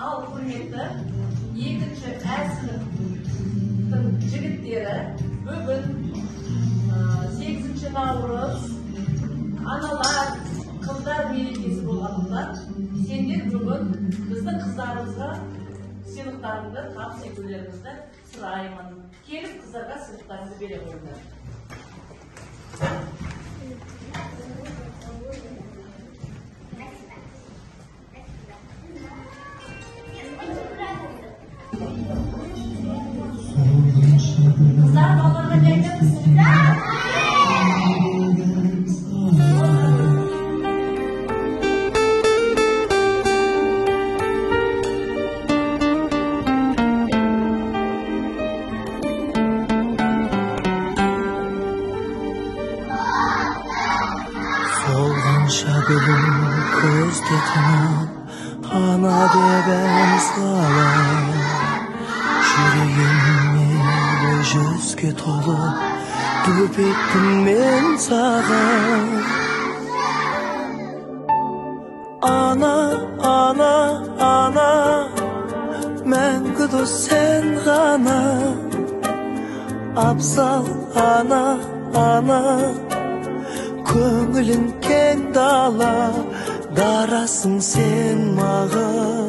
Al құрметті екінші әсіліктің жігіттері бүгін 8 наурыз аналар қыздар мерекесі болғандықтан сендер бүгін біздің қыздарымызға сыйлықтарыңды табыс етулеріңізді сұраймын. Келіп қыздарға сыйлықтарыңызды бере қойыңдар. Kızlar ballarına gelecek misiniz? Solğança gülüm көздетімі ана дебен салам жүрегіммен жүзге толы төпеттім мен саған ана ана ана мәңгі дос сен ғана абзал ана ана көңілің кең дала дарасың сен маған